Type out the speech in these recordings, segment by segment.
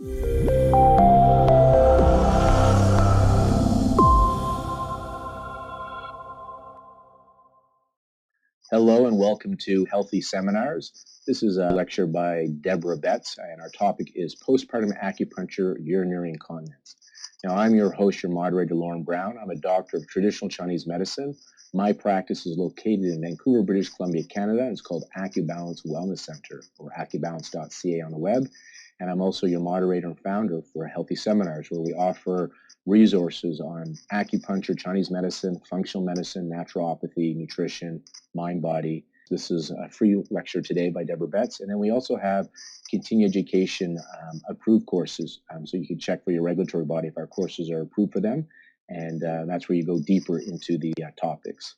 Hello and welcome to Healthy Seminars. This is a lecture by Debra and our topic is Postpartum Acupuncture, Urinary Incontinence. Now, I'm your host, your moderator, Lauren Brown. I'm a doctor of traditional Chinese medicine. My practice is located in Vancouver, British Columbia, Canada. It's called AcuBalance Wellness Center, or acubalance.ca on the web. And I'm also your moderator and founder for Healthy Seminars, where we offer resources on acupuncture, Chinese medicine, functional medicine, naturopathy, nutrition, mind, body. This is a free lecture today by Debra Betts. And then we also have continuing education approved courses. So you can check for your regulatory body if our courses are approved for them. And that's where you go deeper into the topics.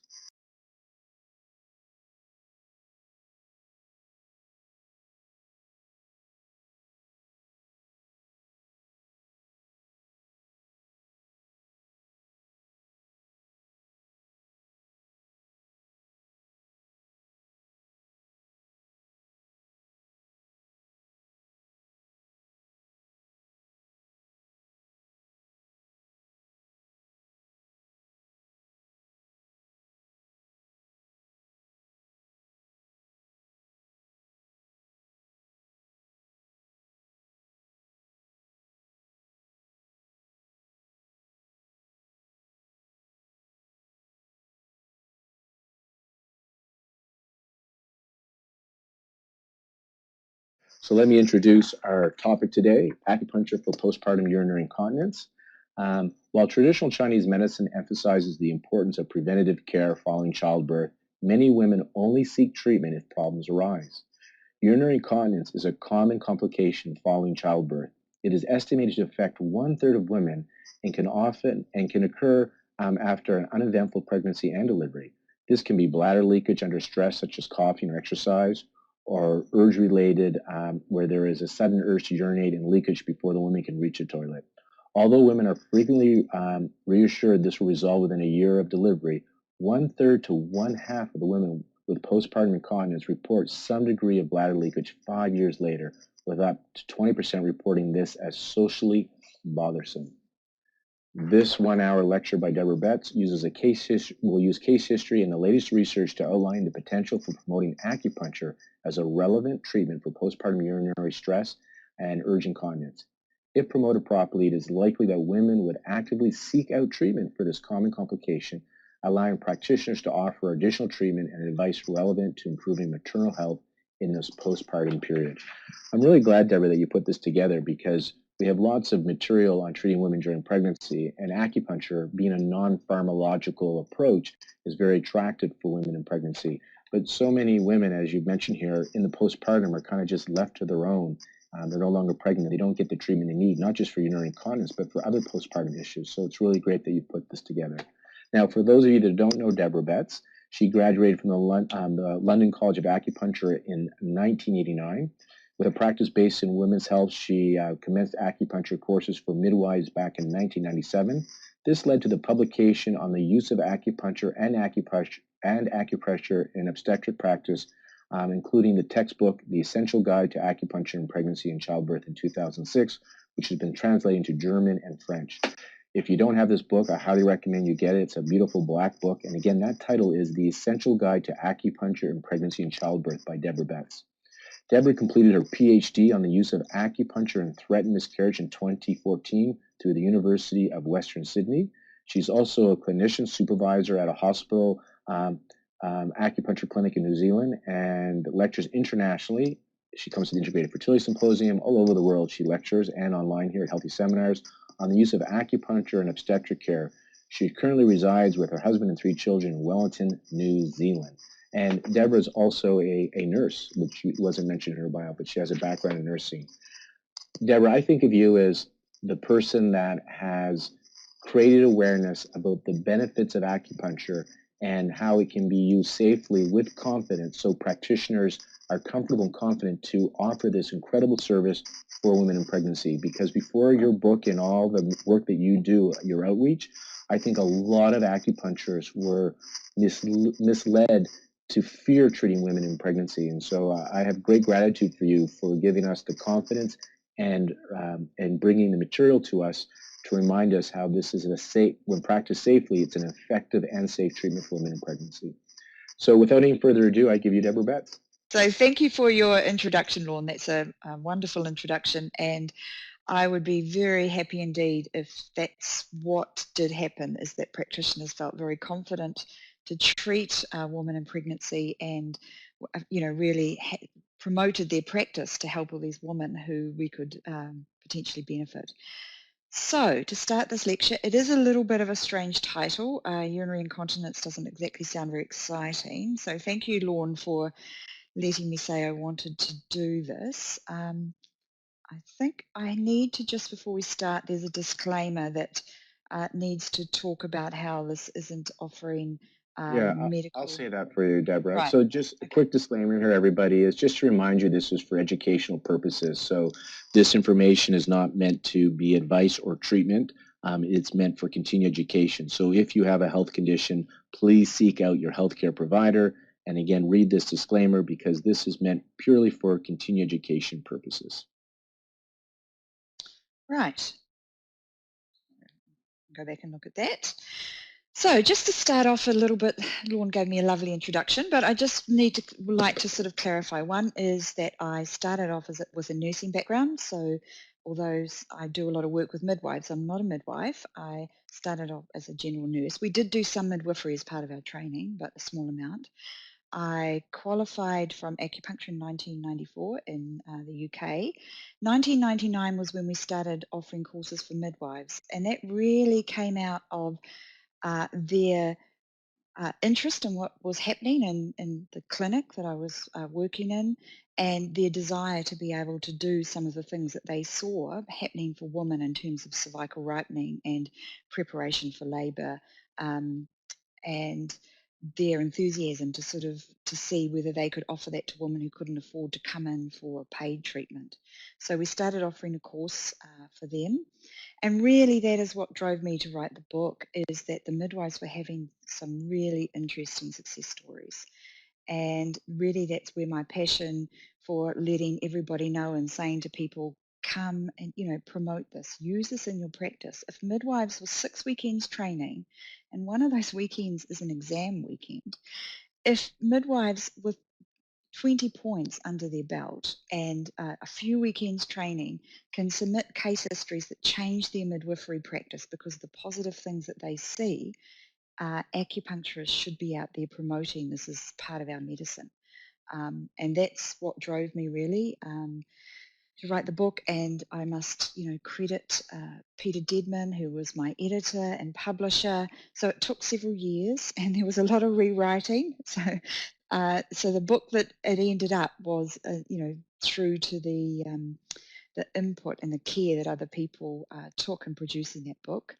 So let me introduce our topic today, acupuncture for postpartum urinary incontinence. While traditional Chinese medicine emphasizes the importance of preventative care following childbirth, many women only seek treatment if problems arise. Urinary incontinence is a common complication following childbirth. It is estimated to affect 1/3 of women and can occur after an uneventful pregnancy and delivery. This can be bladder leakage under stress, such as coughing or exercise, or urge-related, where there is a sudden urge to urinate and leakage before the woman can reach a toilet. Although women are frequently reassured this will resolve within a year of delivery, 1/3 to 1/2 of the women with postpartum incontinence report some degree of bladder leakage 5 years later, with up to 20% reporting this as socially bothersome. This 1-hour lecture by Debra Betts will use case history and the latest research to outline the potential for promoting acupuncture as a relevant treatment for postpartum urinary stress and urge incontinence. If promoted properly, it is likely that women would actively seek out treatment for this common complication, allowing practitioners to offer additional treatment and advice relevant to improving maternal health in this postpartum period. I'm really glad, Debra, that you put this together because we have lots of material on treating women during pregnancy, and acupuncture, being a non-pharmacological approach, is very attractive for women in pregnancy. But so many women, as you mentioned here, in the postpartum are kind of just left to their own. They're no longer pregnant. They don't get the treatment they need, not just for urinary incontinence, but for other postpartum issues. So it's really great that you put this together. Now, for those of you that don't know Debra Betts, she graduated from the London College of Acupuncture in 1989. With a practice based in women's health, she commenced acupuncture courses for midwives back in 1997. This led to the publication on the use of acupuncture and acupressure in obstetric practice, including the textbook, The Essential Guide to Acupuncture in Pregnancy and Childbirth in 2006, which has been translated into German and French. If you don't have this book, I highly recommend you get it. It's a beautiful black book. And again, that title is The Essential Guide to Acupuncture in Pregnancy and Childbirth by Debra Betts. Debra completed her PhD on the use of acupuncture in threatened miscarriage in 2014 through the University of Western Sydney. She's also a clinician supervisor at a hospital acupuncture clinic in New Zealand and lectures internationally. She comes to the Integrated Fertility Symposium all over the world. She lectures and online here at Healthy Seminars on the use of acupuncture and obstetric care. She currently resides with her husband and 3 children in Wellington, New Zealand. And Debra is also a nurse, which wasn't mentioned in her bio, but she has a background in nursing. Debra, I think of you as the person that has created awareness about the benefits of acupuncture and how it can be used safely with confidence so practitioners are comfortable and confident to offer this incredible service for women in pregnancy. Because before your book and all the work that you do, your outreach, I think a lot of acupuncturists were misled to fear treating women in pregnancy. And so I have great gratitude for you for giving us the confidence and bringing the material to us to remind us how this is a safe, when practiced safely, it's an effective and safe treatment for women in pregnancy. So without any further ado, I give you Debra back. So thank you for your introduction, Lorne. That's a wonderful introduction, and I would be very happy indeed if that's what did happen, is that practitioners felt very confident to treat a woman in pregnancy and, really promoted their practice to help all these women who we could potentially benefit. So to start this lecture, it is a little bit of a strange title. Urinary incontinence doesn't exactly sound very exciting. So thank you, Lorne, for letting me say I wanted to do this. I think I need to, just before we start, there's a disclaimer that needs to talk about how this isn't offering medical... I'll say that for you, Debra. Right. So just a quick disclaimer here, everybody, is just to remind you this is for educational purposes. So this information is not meant to be advice or treatment. It's meant for continued education. So if you have a health condition, please seek out your healthcare provider. And again, read this disclaimer because this is meant purely for continued education purposes. Right. Go back and look at that. So just to start off a little bit, Lorne gave me a lovely introduction, but I just like to sort of clarify. One is that I started off with a nursing background. So although I do a lot of work with midwives, I'm not a midwife. I started off as a general nurse. We did do some midwifery as part of our training, but a small amount. I qualified from acupuncture in 1994 in the UK. 1999 was when we started offering courses for midwives, and that really came out of their interest in what was happening in the clinic that I was working in, and their desire to be able to do some of the things that they saw happening for women in terms of cervical ripening and preparation for labour. And their enthusiasm to see whether they could offer that to women who couldn't afford to come in for paid treatment. So we started offering a course for them. And really that is what drove me to write the book, is that the midwives were having some really interesting success stories. And really that's where my passion for letting everybody know and saying to people, come and promote this, use this in your practice. If midwives were 6 weekends training, and one of those weekends is an exam weekend, if midwives with 20 points under their belt and a few weekends training can submit case histories that change their midwifery practice because of the positive things that they see, acupuncturists should be out there promoting this as part of our medicine. And that's what drove me really to write the book. And I must, credit Peter Deadman, who was my editor and publisher. So it took several years, and there was a lot of rewriting. So the book that it ended up was, through to the input and the care that other people took in producing that book.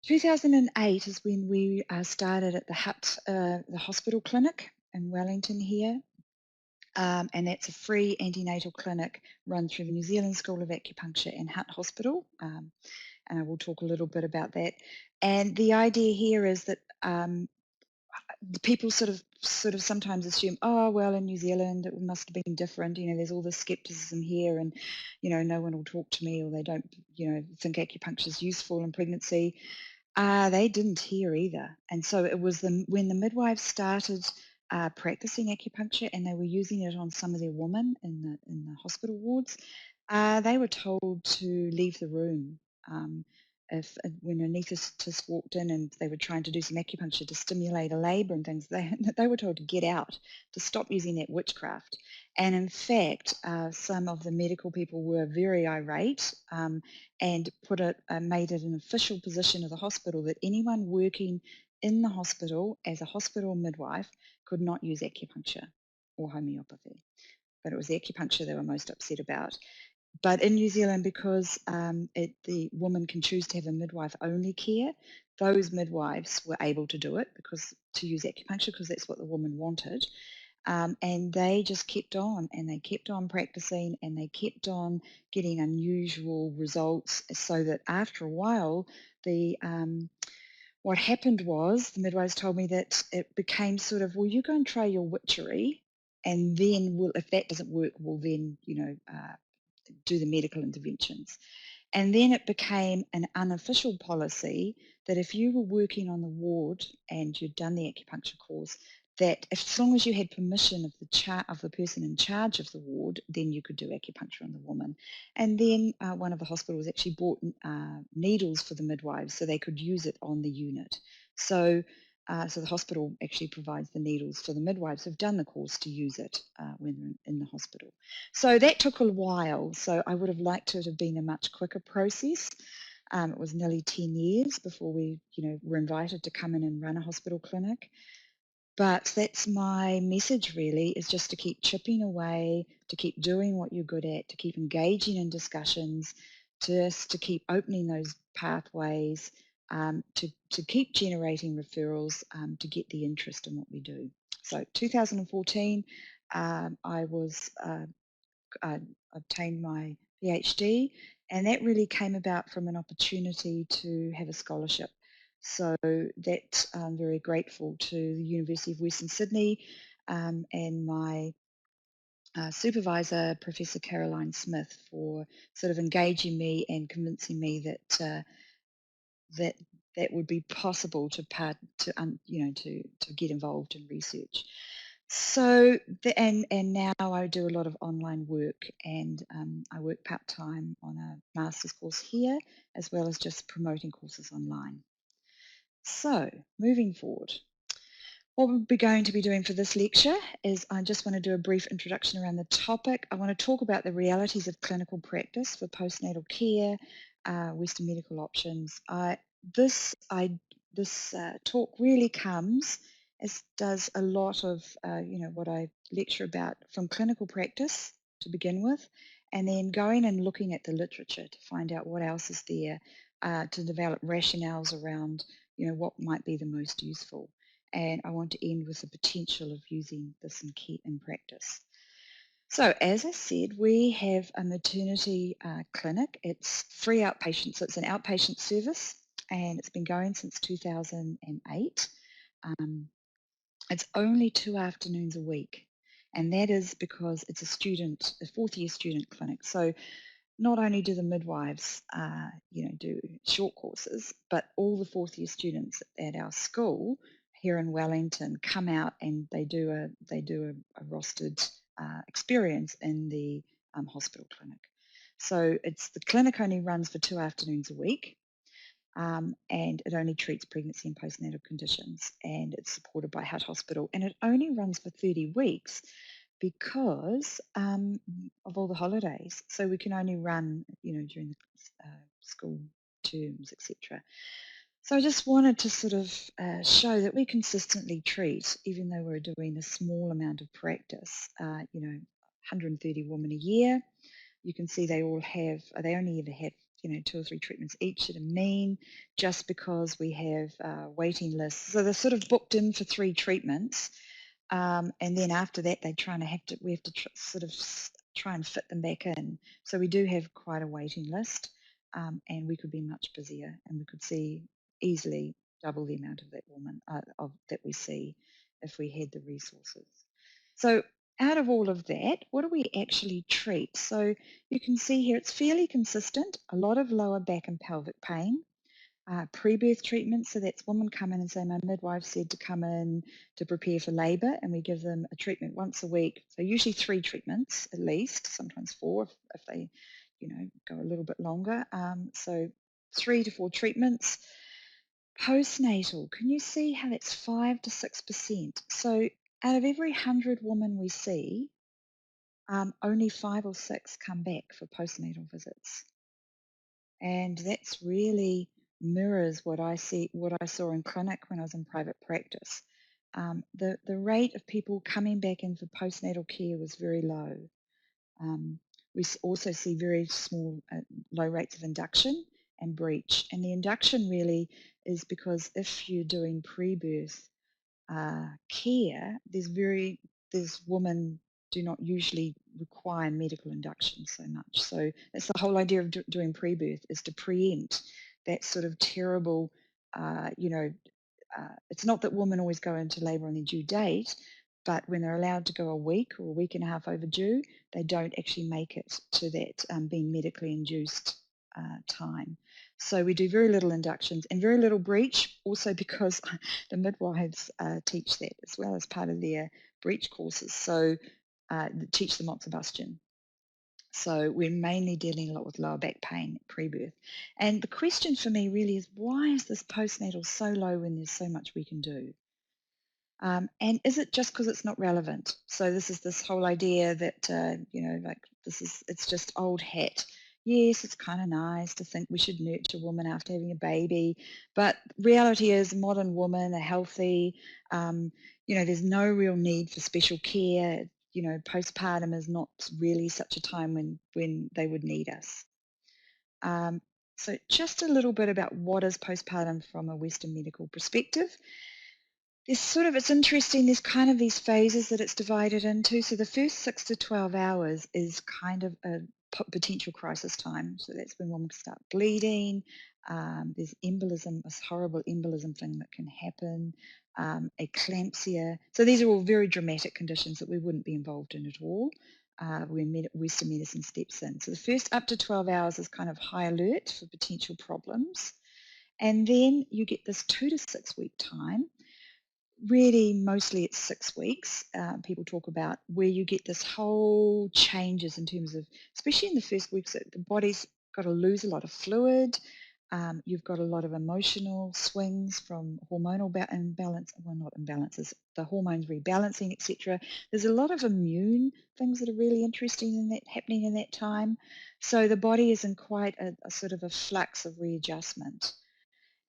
2008 is when we started at the hospital clinic in Wellington here. And that's a free antenatal clinic run through the New Zealand School of Acupuncture and Hutt Hospital. And I will talk a little bit about that. And the idea here is that people sort of sometimes assume, oh, well, in New Zealand it must have been different. There's all this skepticism here, and no one will talk to me, or they don't, think acupuncture is useful in pregnancy. They didn't here either. And so it was when the midwives started practicing acupuncture, and they were using it on some of their women in the hospital wards, they were told to leave the room. When an anaesthetist walked in and they were trying to do some acupuncture to stimulate a labour and things, they were told to get out, to stop using that witchcraft. And in fact, some of the medical people were very irate and made it an official position of the hospital that anyone working in the hospital as a hospital midwife could not use acupuncture or homeopathy. But it was the acupuncture they were most upset about. But in New Zealand, because the woman can choose to have a midwife-only care, those midwives were able to do it to use acupuncture because that's what the woman wanted. And they just kept on, and they kept on practicing, and they kept on getting unusual results, so that after a while, what happened was the midwives told me that it became sort of, well, you go and try your witchery, and then if that doesn't work, well, then, do the medical interventions. And then it became an unofficial policy that if you were working on the ward and you'd done the acupuncture course, that as long as you had permission of the person in charge of the ward, then you could do acupuncture on the woman. And then one of the hospitals actually bought needles for the midwives so they could use it on the unit. So the hospital actually provides the needles for the midwives who've done the course to use it when they're in the hospital. So that took a while. So I would have liked it to have been a much quicker process. It was nearly 10 years before we, were invited to come in and run a hospital clinic. But that's my message really, is just to keep chipping away, to keep doing what you're good at, to keep engaging in discussions, just to keep opening those pathways, to keep generating referrals, to get the interest in what we do. So 2014, I obtained my PhD, and that really came about from an opportunity to have a scholarship. So that I'm very grateful to the University of Western Sydney and my supervisor, Professor Caroline Smith, for sort of engaging me and convincing me that that would be possible to get involved in research. So and now I do a lot of online work, and I work part-time on a master's course here, as well as just promoting courses online. So moving forward, what we'll be going to be doing for this lecture is I just want to do a brief introduction around the topic. I want to talk about the realities of clinical practice for postnatal care, Western medical options. This talk really comes, as does a lot of what I lecture about, from clinical practice to begin with, and then going and looking at the literature to find out what else is there, to develop rationales around what might be the most useful. And I want to end with the potential of using this in practice. So as I said, we have a maternity clinic. It's free outpatient, so it's an outpatient service, and it's been going since 2008. It's only 2 afternoons a week, and that is because it's a fourth-year student clinic. So not only do the midwives, do short courses, but all the fourth-year students at our school here in Wellington come out and they do a rostered experience in the hospital clinic. So the clinic only runs for 2 afternoons a week, and it only treats pregnancy and postnatal conditions, and it's supported by Hutt Hospital, and it only runs for 30 weeks because of all the holidays. So we can only run, during the school terms, etc. So I just wanted to sort of show that we consistently treat, even though we're doing a small amount of practice, 130 women a year. You can see they only ever have 2 or 3 treatments each at a mean, just because we have waiting lists. So they're sort of booked in for 3 treatments, and then after that we have to sort of try and fit them back in. So we do have quite a waiting list, and we could be much busier, and we could see easily double the amount of that woman that we see if we had the resources. So out of all of that, what do we actually treat? So you can see here it's fairly consistent, a lot of lower back and pelvic pain, pre-birth treatment. So that's women come in and say, my midwife said to come in to prepare for labour, and we give them a treatment once a week. So usually 3 treatments at least, sometimes 4 if they go a little bit longer. So 3 to 4 treatments. Postnatal, can you see how that's 5 to 6%? So out of every 100 women we see, only 5 or 6 come back for postnatal visits. And that's really mirrors what I saw in clinic when I was in private practice. The rate of people coming back in for postnatal care was very low. We also see very small, low rates of induction and breech. And the induction really is because if you're doing pre-birth care, these women do not usually require medical induction so much. So that's the whole idea of doing pre-birth, is to preempt that sort of terrible, it's not that women always go into labour on their due date, but when they're allowed to go a week or a week and a half overdue, they don't actually make it to that being medically induced time. So we do very little inductions and very little breech, also because the midwives teach that as well as part of their breech courses. So teach the moxibustion. So we're mainly dealing a lot with lower back pain pre-birth. And the question for me really is, why is this postnatal so low when there's so much we can do? And is it just because it's not relevant? So this is this whole idea that, like it's just old hat. Yes, it's kind of nice to think we should nurture women after having a baby, but reality is modern women are healthy. There's no real need for special care. Postpartum is not really such a time when they would need us. So just a little bit about what is postpartum from a Western medical perspective. It's interesting, there's kind of these phases that it's divided into. So the first 6 to 12 hours is kind of a potential crisis time. So that's when women start bleeding. There's embolism, this horrible embolism thing that can happen, eclampsia. So these are all very dramatic conditions that we wouldn't be involved in at all when Western medicine steps in. So the first up to 12 hours is kind of high alert for potential problems. And then you get this 2 to 6 week time. Really, mostly it's 6 weeks. People talk about where you get this whole changes in terms of, especially in the first weeks, that the body's got to lose a lot of fluid. You've got a lot of emotional swings from hormonal imbalance, well, not imbalances, the hormones rebalancing, etc. There's a lot of immune things that are really interesting in that happening in that time. So the body is in quite a sort of a flux of readjustment.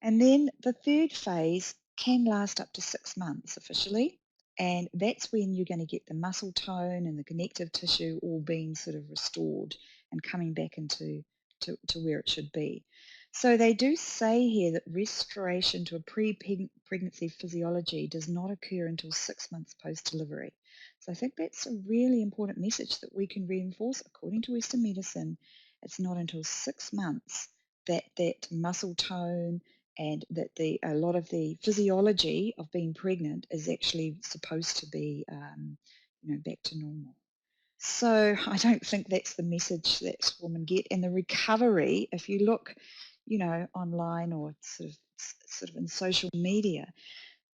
And then the third phase can last up to 6 months officially. And that's when you're going to get the muscle tone and the connective tissue all being sort of restored and coming back into to where it should be. So they do say here that restoration to a pre-pregnancy physiology does not occur until 6 months post-delivery. So I think that's a really important message that we can reinforce. According to Western medicine, it's not until 6 months that muscle tone and that a lot of the physiology of being pregnant is actually supposed to be back to normal. So I don't think that's the message that women get. And the recovery, if you look, online or sort of in social media,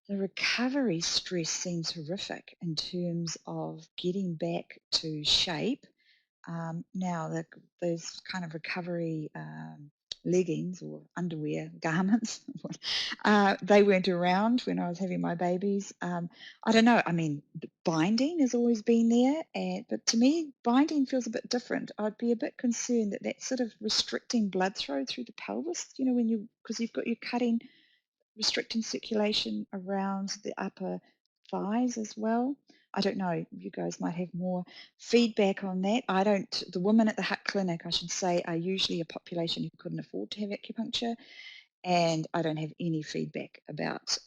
the recovery stress seems horrific in terms of getting back to shape. Now, those kind of recovery leggings or underwear garments, they weren't around when I was having my babies. I don't know. I mean, binding has always been there, but to me, binding feels a bit different. I'd be a bit concerned that that's sort of restricting blood flow through the pelvis, because you're cutting, restricting circulation around the upper thighs as well. I don't know, you guys might have more feedback on that. The women at the Hut Clinic, I should say, are usually a population who couldn't afford to have acupuncture, and I don't have any feedback about,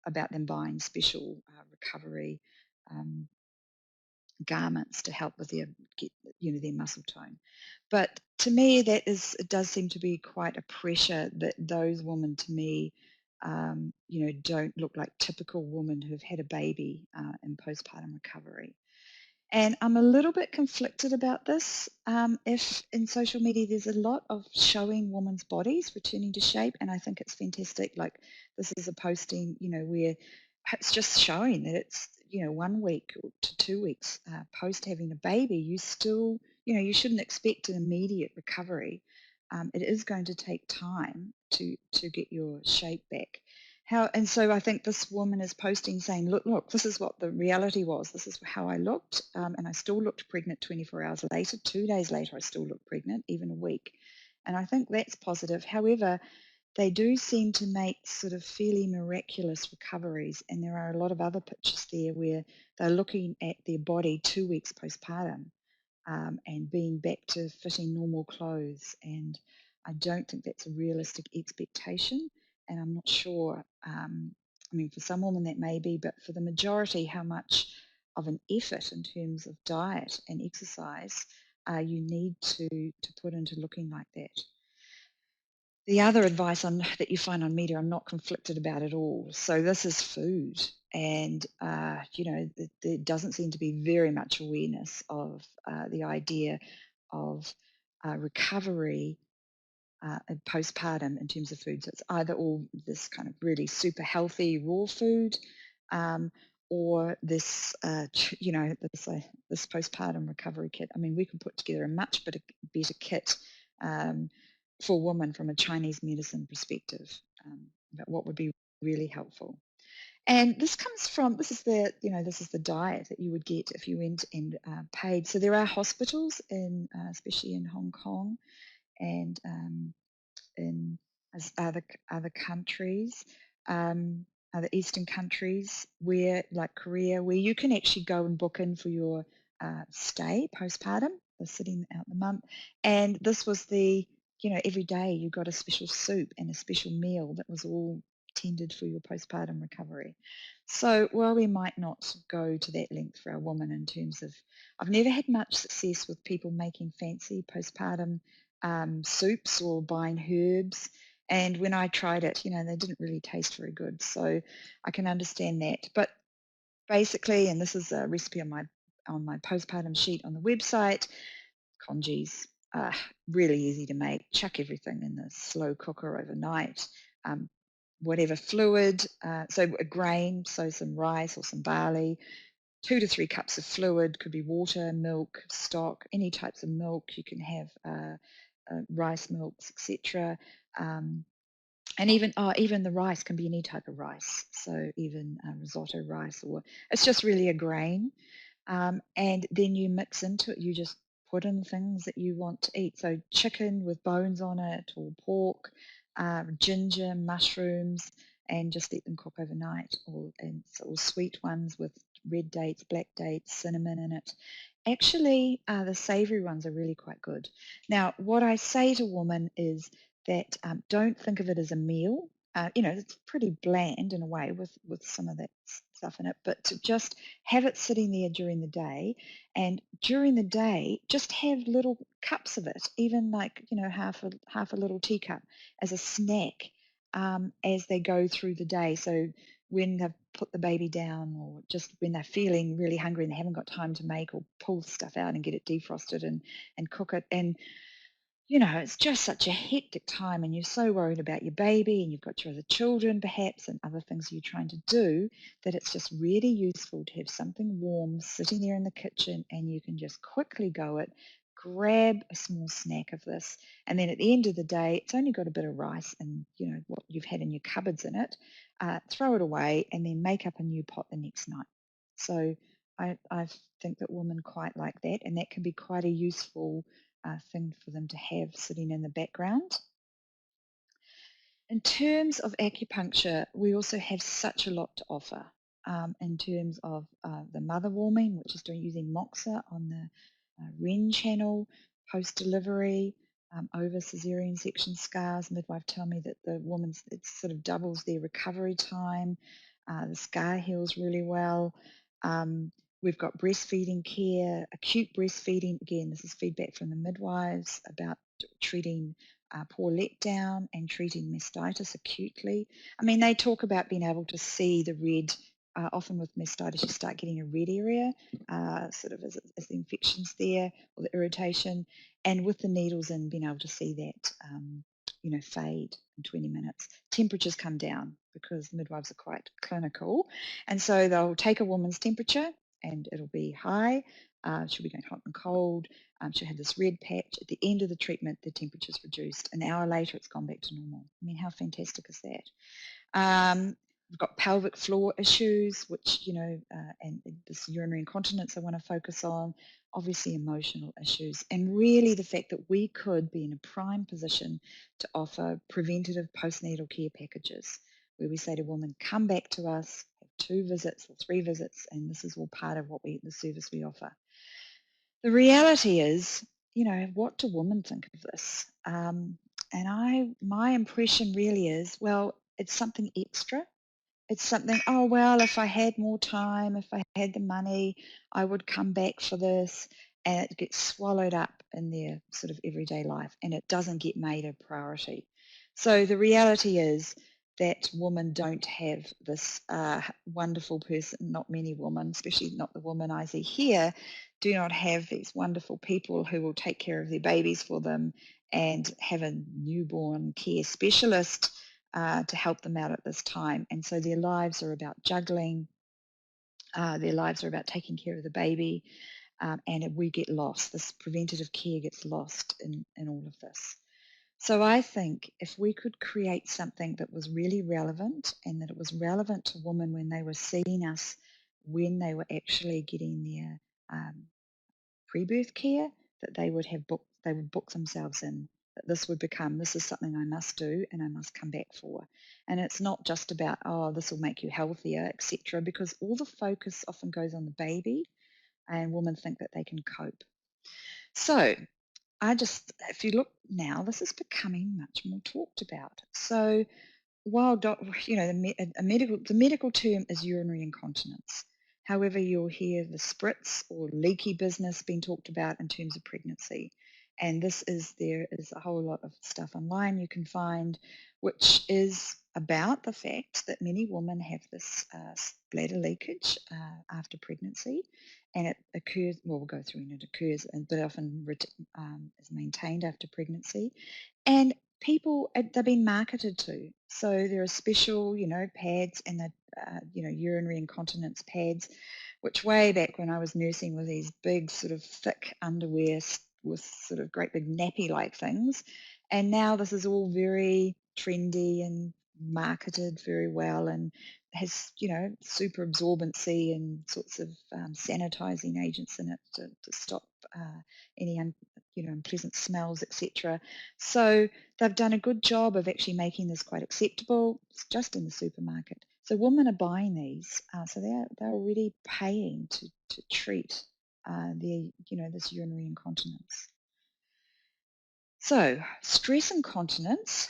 about them buying special recovery garments to help with their muscle tone. But to me, it does seem to be quite a pressure that those women, to me, don't look like typical women who've had a baby in postpartum recovery. And I'm a little bit conflicted about this. If in social media there's a lot of showing women's bodies returning to shape, and I think it's fantastic. Like, this is a posting, where it's just showing that it's 1 week to 2 weeks post having a baby, you still, you shouldn't expect an immediate recovery. It is going to take time to get your shape back. And so I think this woman is posting saying, look, this is what the reality was. This is how I looked, and I still looked pregnant 24 hours later. 2 days later, I still looked pregnant, even a week. And I think that's positive. However, they do seem to make sort of fairly miraculous recoveries, and there are a lot of other pictures there where they're looking at their body 2 weeks postpartum and being back to fitting normal clothes. And I don't think that's a realistic expectation, and I'm not sure. For some women that may be, but for the majority, how much of an effort in terms of diet and exercise you need to put into looking like that. The other advice that you find on media, I'm not conflicted about at all. So this is food, and there doesn't seem to be very much awareness of the idea of recovery postpartum in terms of food. So it's either all this kind of really super healthy raw food, or this, this postpartum recovery kit. I mean, we can put together a much better kit for women from a Chinese medicine perspective about what would be really helpful. And this comes from, this is the diet that you would get if you went and paid. So there are hospitals especially in Hong Kong and in other countries, other Eastern countries, where like Korea, where you can actually go and book in for your stay postpartum, the sitting out the month. And this was every day you got a special soup and a special meal that was all tended for your postpartum recovery. So while we might not go to that length for our women in terms of, I've never had much success with people making fancy postpartum soups or buying herbs. And when I tried it, they didn't really taste very good. So I can understand that. But basically, and this is a recipe on my postpartum sheet on the website, congees, really easy to make. Chuck everything in the slow cooker overnight. Whatever fluid, so a grain, so some rice or some barley, 2 to 3 cups of fluid, could be water, milk, stock, any types of milk. You can have rice milks, etc. And even the rice can be any type of rice. So even risotto rice, or it's just really a grain. And then you mix into it. You just put in things that you want to eat. So chicken with bones on it, or pork, ginger, mushrooms, and just let them cook overnight. Or sweet ones with red dates, black dates, cinnamon in it. Actually, the savory ones are really quite good. Now, what I say to women is that don't think of it as a meal. It's pretty bland in a way with some of that stuff in it, but to just have it sitting there during the day, and during the day, just have little cups of it, even like half a little teacup as a snack as they go through the day. So when they've put the baby down, or just when they're feeling really hungry and they haven't got time to make or pull stuff out and get it defrosted and cook it. And it's just such a hectic time, and you're so worried about your baby, and you've got your other children perhaps, and other things you're trying to do, that it's just really useful to have something warm sitting there in the kitchen, and you can just quickly grab a small snack of this, and then at the end of the day, it's only got a bit of rice and what you've had in your cupboards in it. Throw it away, and then make up a new pot the next night. So I think that women quite like that, and that can be quite a useful thing for them to have sitting in the background. In terms of acupuncture, we also have such a lot to offer in terms of the mother warming, which is using Moxa on the Ren channel, post-delivery, over cesarean section scars. Midwife tell me that the woman's, it sort of doubles their recovery time. The scar heals really well. We've got breastfeeding care, acute breastfeeding. Again, this is feedback from the midwives about treating poor letdown and treating mastitis acutely. I mean, they talk about being able to see the red. Often with mastitis, you start getting a red area, sort of as the infection's there or the irritation. And with the needles in, being able to see that, fade in 20 minutes. Temperatures come down because the midwives are quite clinical. And so they'll take a woman's temperature, and it'll be high. She'll be going hot and cold. She'll have this red patch. At the end of the treatment, the temperature's reduced. An hour later, it's gone back to normal. I mean, how fantastic is that? We've got pelvic floor issues, which, and this urinary incontinence I want to focus on, obviously emotional issues, and really the fact that we could be in a prime position to offer preventative postnatal care packages, where we say to women, come back to us, have 2 visits or 3 visits, and this is all part of the service we offer. The reality is, what do women think of this? And my impression really is, well, it's something extra. It's something, oh, well, if I had more time, if I had the money, I would come back for this. and it gets swallowed up in their sort of everyday life, and it doesn't get made a priority. So the reality is that women don't have this wonderful person, not many women, especially not the women I see here, do not have these wonderful people who will take care of their babies for them and have a newborn care specialist to help them out at this time. And so their lives are about juggling, their lives are about taking care of the baby, and we get lost. This preventative care gets lost in all of this. So I think if we could create something that was really relevant, and that it was relevant to women when they were seeing us, when they were actually getting their pre-birth care, that they would book themselves in, that this would become, this is something I must do and I must come back for. And it's not just about, oh, this will make you healthier, etc., because all the focus often goes on the baby, and women think that they can cope. So if you look now, this is becoming much more talked about. So while the medical term is urinary incontinence. However, you'll hear the spritz or leaky business being talked about in terms of pregnancy. And there is a whole lot of stuff online you can find, which is about the fact that many women have this bladder leakage after pregnancy, and it occurs, well, we'll go through and it occurs, but often is maintained after pregnancy. And people, they're being marketed to. So there are special, pads, and the, urinary incontinence pads, which way back when I was nursing were these big sort of thick underwear with sort of great big nappy-like things. And now this is all very trendy and marketed very well, and has, super absorbency and sorts of sanitizing agents in it to stop any unpleasant smells, etc. So they've done a good job of actually making this quite acceptable. It's just in the supermarket. So women are buying these, so they're already paying to treat this urinary incontinence. So stress incontinence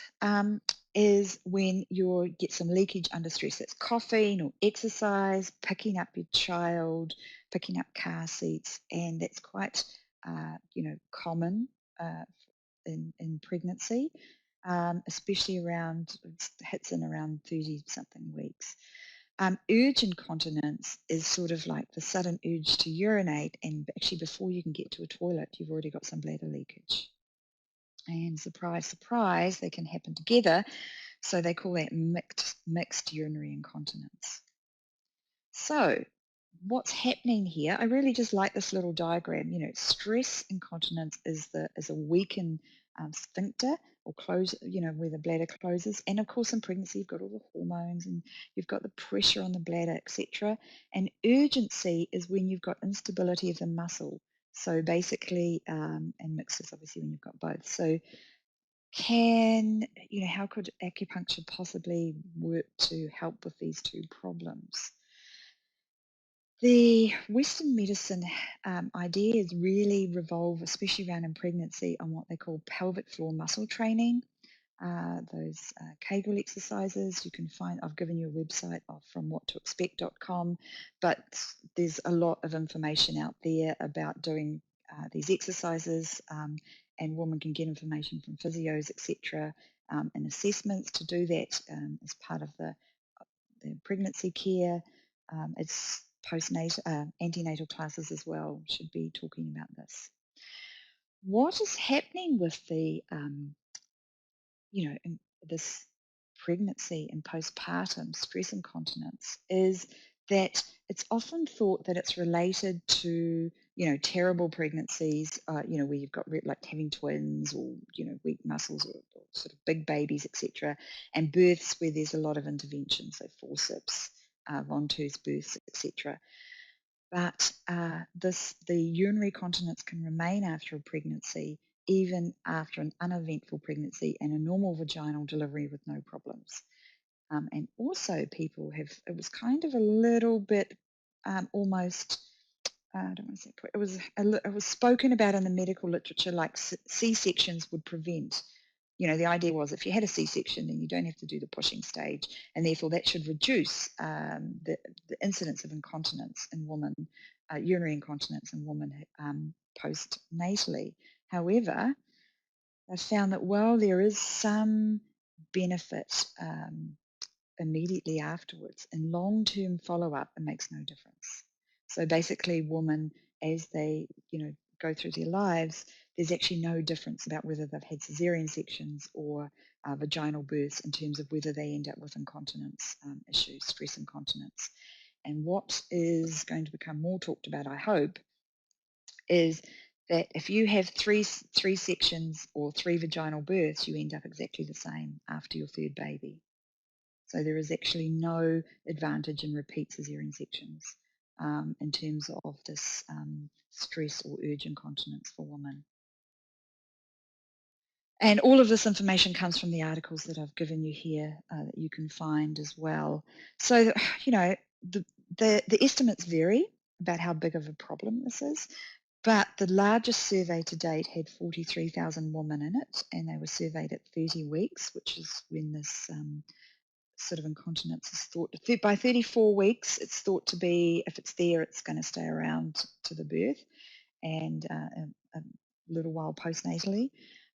is when you get some leakage under stress. That's caffeine or exercise, picking up your child, picking up car seats, and that's quite common in pregnancy, especially hits in around 30-something weeks. Urge incontinence is sort of like the sudden urge to urinate, and actually before you can get to a toilet, you've already got some bladder leakage. And surprise, surprise, they can happen together. So they call that mixed urinary incontinence. So what's happening here, I really just like this little diagram. Stress incontinence is a weakened sphincter, or close, where the bladder closes. And of course in pregnancy you've got all the hormones and you've got the pressure on the bladder, etc. And urgency is when you've got instability of the muscle. So basically, and mixed is obviously when you've got both. So how could acupuncture possibly work to help with these two problems? The Western medicine ideas really revolve, especially around in pregnancy, on what they call pelvic floor muscle training. Those Kegel exercises you can find. I've given you a website from whattoexpect.com, but there's a lot of information out there about doing these exercises, and women can get information from physios, etc., and assessments to do that as part of the pregnancy care. It's postnatal, antenatal classes as well should be talking about this. What is happening with the in this pregnancy and postpartum stress incontinence is that it's often thought that it's related to terrible pregnancies, where you've got like having twins, or weak muscles, or sort of big babies, etc., and births where there's a lot of intervention, so forceps, Ventouse births, etc. But the urinary continence can remain after a pregnancy, even after an uneventful pregnancy and a normal vaginal delivery with no problems. And also people it was kind of a little bit almost, I don't want to say, it was spoken about in the medical literature like C-sections would prevent. The idea was if you had a C-section, then you don't have to do the pushing stage, and therefore that should reduce the incidence of incontinence in women, urinary incontinence in women postnatally. However, I found that while there is some benefit immediately afterwards, in long-term follow-up, it makes no difference. So basically, women, as they go through their lives, there's actually no difference about whether they've had cesarean sections or vaginal births in terms of whether they end up with incontinence issues, stress incontinence. And what is going to become more talked about, I hope, is that if you have three sections or 3 vaginal births, you end up exactly the same after your third baby. So there is actually no advantage in repeat cesarean sections in terms of this stress or urge incontinence for women. And all of this information comes from the articles that I've given you here that you can find as well. So, the estimates vary about how big of a problem this is, but the largest survey to date had 43,000 women in it, and they were surveyed at 30 weeks, which is when this sort of incontinence is thought, by 34 weeks, it's thought to be, if it's there, it's going to stay around to the birth and a little while postnatally.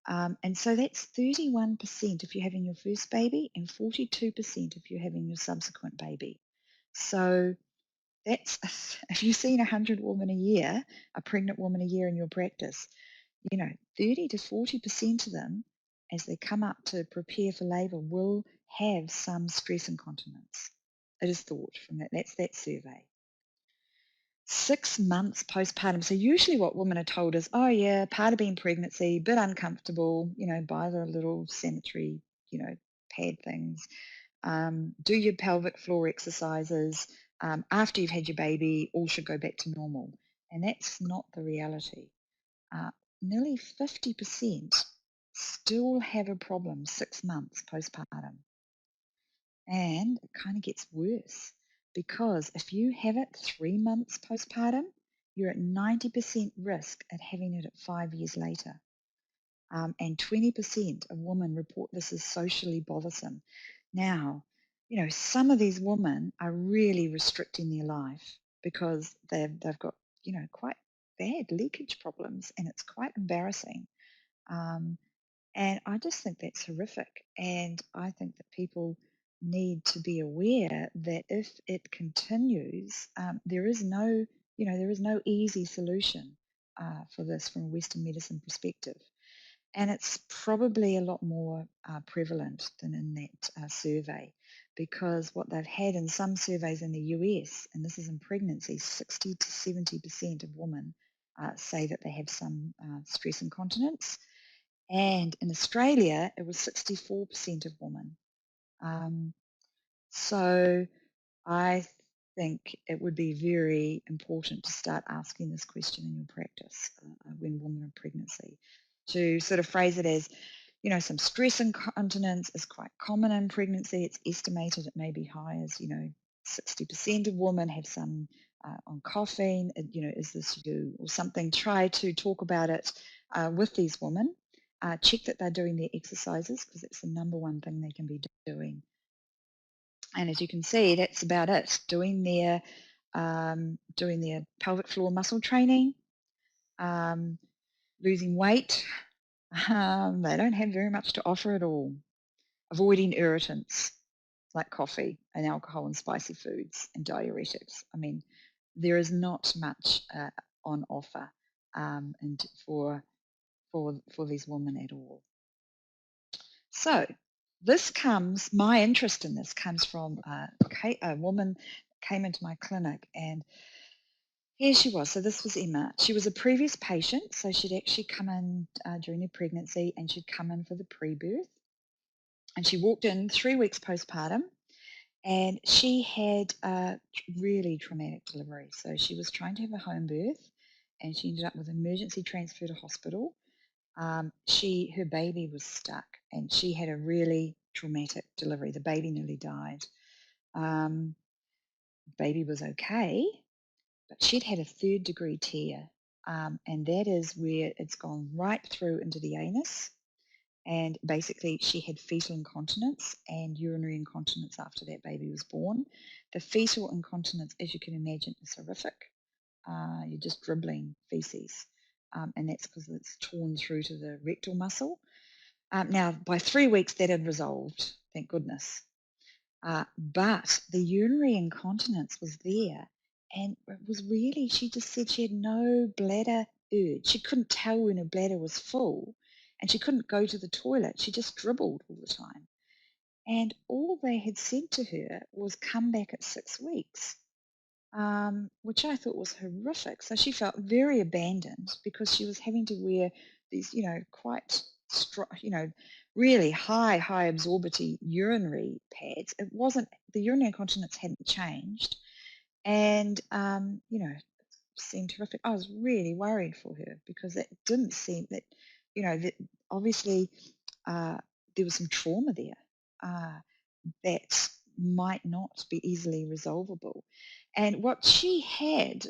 And so that's 31% if you're having your first baby and 42% if you're having your subsequent baby. So that's, if you've seen 100 women a year, a pregnant woman a year in your practice, 30 to 40% of them, as they come up to prepare for labour, will have some stress incontinence. It is thought from that. That's that survey. 6 months postpartum. So usually what women are told is, oh yeah, part of being pregnancy, bit uncomfortable, buy the little sanitary, pad things. Do your pelvic floor exercises. After you've had your baby, all should go back to normal. And that's not the reality. Nearly 50% still have a problem 6 months postpartum. And it kind of gets worse because if you have it 3 months postpartum, you're at 90% risk at having it at 5 years later. And 20% of women report this as socially bothersome. Now, some of these women are really restricting their life because they've got, quite bad leakage problems, and it's quite embarrassing. And I just think that's horrific. And I think that people need to be aware that if it continues, there is no easy solution for this from a Western medicine perspective. And it's probably a lot more prevalent than in that survey, because what they've had in some surveys in the US, and this is in pregnancy, 60 to 70% of women say that they have some stress incontinence. And in Australia, it was 64% of women. So I think it would be very important to start asking this question in your practice when women are pregnancy, to sort of phrase it as, some stress incontinence is quite common in pregnancy. It's estimated it may be high as, 60% of women have some on caffeine. Is this you or something? Try to talk about it with these women. Check that they're doing their exercises, because it's the number one thing they can be doing. And as you can see, that's about it. Doing their pelvic floor muscle training, losing weight. They don't have very much to offer at all. Avoiding irritants like coffee and alcohol and spicy foods and diuretics. I mean, there is not much on offer and for these women at all. So my interest in this comes from a woman came into my clinic, and here she was. So this was Emma. She was a previous patient, so she'd actually come in during her pregnancy, and she'd come in for the pre-birth. And she walked in 3 weeks postpartum, and she had a really traumatic delivery. So she was trying to have a home birth, and she ended up with emergency transfer to hospital. Her baby was stuck, and she had a really traumatic delivery. The baby nearly died. Baby was okay, but she'd had a 3rd-degree tear, and that is where it's gone right through into the anus. And basically, she had fetal incontinence and urinary incontinence after that baby was born. The fetal incontinence, as you can imagine, is horrific. You're just dribbling feces. and that's because it's torn through to the rectal muscle. Now, by 3 weeks, that had resolved, thank goodness. But the urinary incontinence was there, and it was really, she just said she had no bladder urge. She couldn't tell when her bladder was full, and she couldn't go to the toilet. She just dribbled all the time. And all they had said to her was come back at 6 weeks, which I thought was horrific. So she felt very abandoned because she was having to wear these, quite really high absorbity urinary pads. It wasn't, the urinary incontinence hadn't changed, and it seemed terrific. I was really worried for her because it didn't seem that, that obviously there was some trauma there that might not be easily resolvable. And what she had,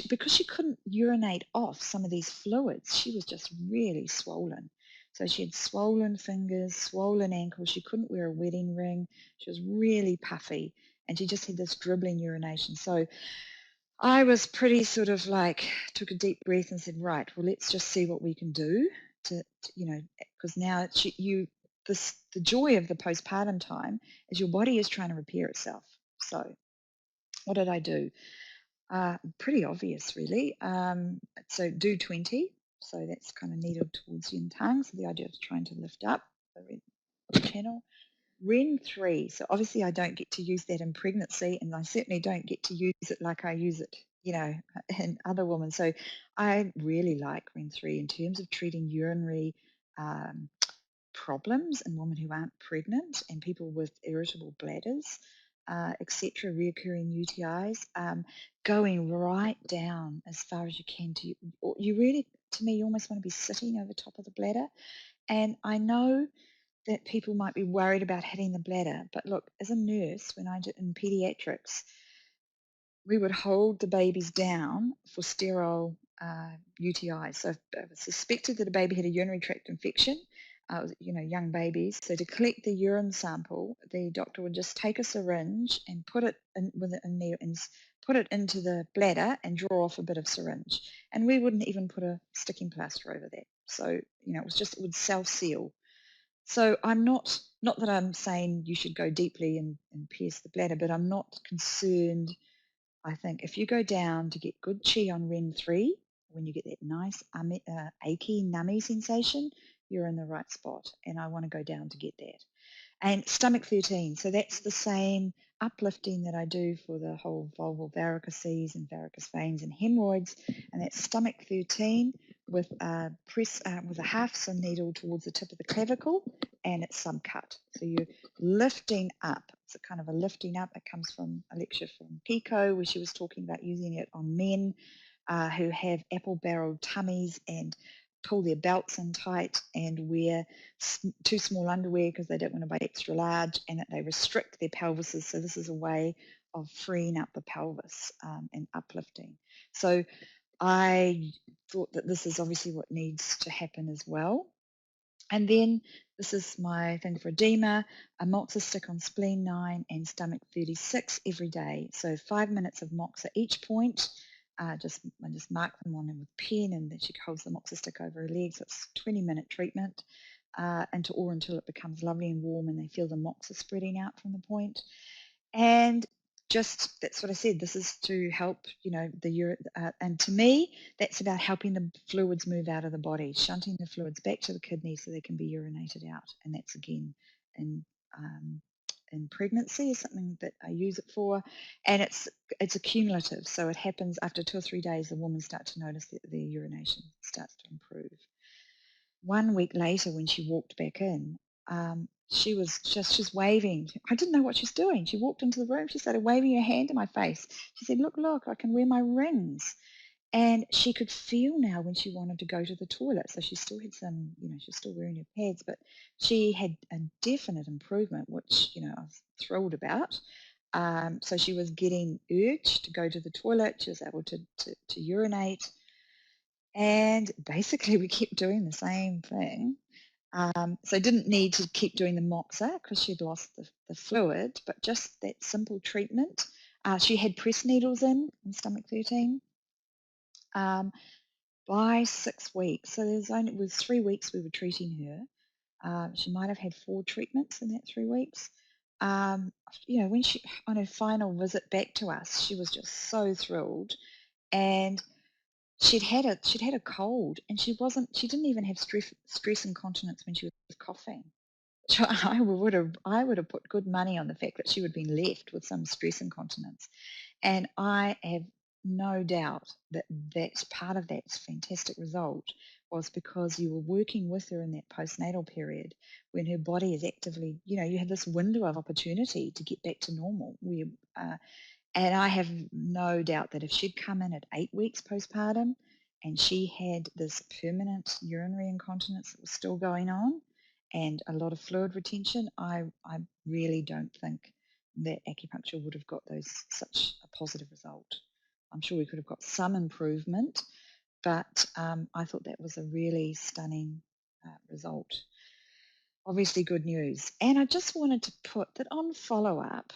because she couldn't urinate off some of these fluids, she was just really swollen. So she had swollen fingers, swollen ankles. She couldn't wear a wedding ring. She was really puffy, and she just had this dribbling urination. So I was pretty sort of like, took a deep breath and said, right, well, let's just see what we can do to because now the joy of the postpartum time is your body is trying to repair itself. So what did I do? Pretty obvious, really. So do 20. So that's kind of needled towards yin tongue. So the idea of trying to lift up the channel. Ren 3. So obviously I don't get to use that in pregnancy, and I certainly don't get to use it like I use it, in other women. So I really like Ren 3 in terms of treating urinary problems in women who aren't pregnant and people with irritable bladders, etc., reoccurring UTIs, going right down as far as you can to you really, to me, you almost want to be sitting over top of the bladder. And I know that people might be worried about hitting the bladder, but look, as a nurse, when I did in pediatrics, we would hold the babies down for sterile UTIs. So if it was suspected that a baby had a urinary tract infection, young babies, so to collect the urine sample, the doctor would just take a syringe and put it in with a needle and put it into the bladder and draw off a bit of syringe. And we wouldn't even put a sticking plaster over that. So, it would self-seal. So I'm not that I'm saying you should go deeply and pierce the bladder, but I'm not concerned. I think if you go down to get good chi on Ren 3, when you get that nice achy, nummy sensation, you're in the right spot. And I want to go down to get that. And stomach 13, so that's the same uplifting that I do for the whole vulval varices and varicose veins and hemorrhoids. And that's stomach 13 with a half sym needle towards the tip of the clavicle, and it's subcut. So you're lifting up. It's a kind of a lifting up. It comes from a lecture from Pico where she was talking about using it on men who have apple-barreled tummies and pull their belts in tight and wear too small underwear because they don't want to buy extra large, and that they restrict their pelvises. So this is a way of freeing up the pelvis and uplifting. So I thought that this is obviously what needs to happen as well. And then this is my thing for edema, a moxa stick on spleen 9 and stomach 36 every day. So 5 minutes of moxa each point. I just mark them on with pen, and then she holds the moxa stick over her legs. So it's a 20-minute treatment until it becomes lovely and warm and they feel the moxa spreading out from the point. And just, that's what I said, this is to help, the urine, and to me, that's about helping the fluids move out of the body, shunting the fluids back to the kidney so they can be urinated out. And that's, again, in pregnancy is something that I use it for, and it's accumulative. So it happens after 2 or 3 days, the women start to notice that their urination starts to improve. 1 week later, when she walked back in, she's waving. I didn't know what she's doing. She walked into the room. She started waving her hand in my face. She said, look, I can wear my rings. And she could feel now when she wanted to go to the toilet. So she still had some, she's still wearing her pads, but she had a definite improvement, which, I was thrilled about. So she was getting urge to go to the toilet. She was able to urinate. And basically we kept doing the same thing. So I didn't need to keep doing the moxa because she'd lost the fluid, but just that simple treatment. She had press needles in stomach 13. by 6 weeks, so it was 3 weeks we were treating her. She might have had 4 treatments in that 3 weeks. When she, on her final visit back to us, she was just so thrilled, and she'd had a cold, and she didn't even have stress incontinence when she was coughing. So I would have put good money on the fact that she would have been left with some stress incontinence. And I have no doubt that that's part of that fantastic result was because you were working with her in that postnatal period when her body is actively, you have this window of opportunity to get back to normal. And I have no doubt that if she'd come in at 8 weeks postpartum and she had this permanent urinary incontinence that was still going on and a lot of fluid retention, I really don't think that acupuncture would have got such a positive result. I'm sure we could have got some improvement, but I thought that was a really stunning result. Obviously good news. And I just wanted to put that on follow-up,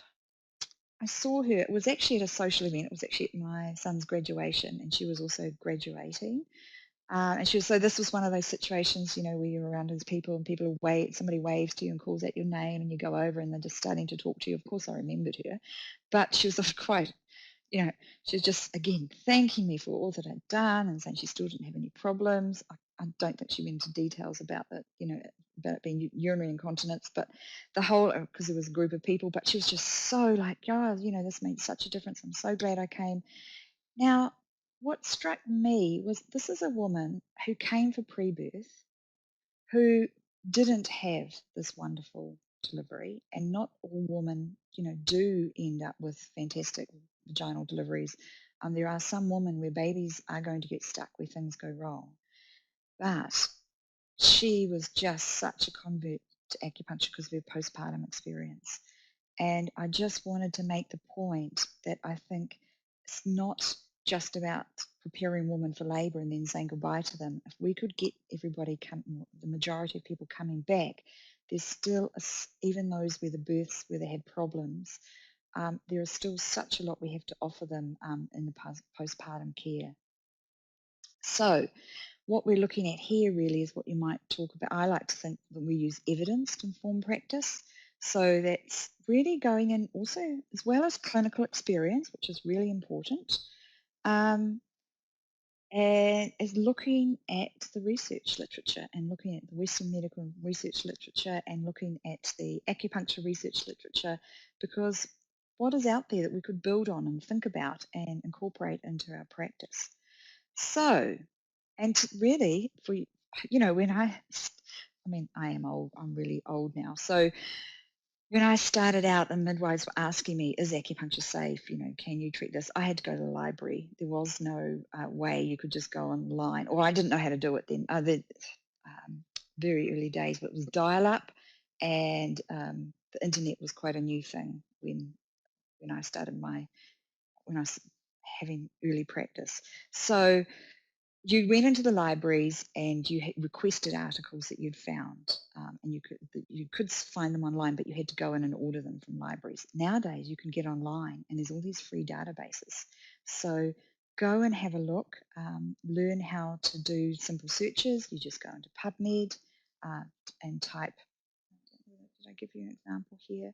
I saw her, it was actually at a social event, it was actually at my son's graduation, and she was also graduating. So this was one of those situations, where you're around those people and somebody waves to you and calls out your name and you go over and they're just starting to talk to you. Of course, I remembered her, but she was sort of quite, she was just, again, thanking me for all that I'd done and saying she still didn't have any problems. I don't think she went into details about that, about it being urinary incontinence, but the whole, because there was a group of people, but she was just so like, oh, this made such a difference. I'm so glad I came. Now, what struck me was this is a woman who came for pre-birth, who didn't have this wonderful delivery, and not all women, do end up with fantastic vaginal deliveries. There are some women where babies are going to get stuck, where things go wrong. But she was just such a convert to acupuncture because of her postpartum experience. And I just wanted to make the point that I think it's not just about preparing women for labour and then saying goodbye to them. If we could get the majority of people coming back, there's still, even those where the births, where they had problems, there is still such a lot we have to offer them in the postpartum care. So what we're looking at here really is what you might talk about. I like to think that we use evidence to inform practice. So that's really going in also, as well as clinical experience, which is really important, and is looking at the research literature and looking at the Western medical research literature and looking at the acupuncture research literature, because what is out there that we could build on and think about and incorporate into our practice. So, and really, when I am old, I'm really old now. So when I started out and midwives were asking me, is acupuncture safe? Can you treat this? I had to go to the library. There was no way you could just go online, or I didn't know how to do it then. Very early days, but it was dial-up, and the internet was quite a new thing when I started when I was having early practice. So you went into the libraries and you requested articles that you'd found, and you could find them online, but you had to go in and order them from libraries. Nowadays, you can get online, and there's all these free databases. So go and have a look, learn how to do simple searches. You just go into PubMed and type. Did I give you an example here?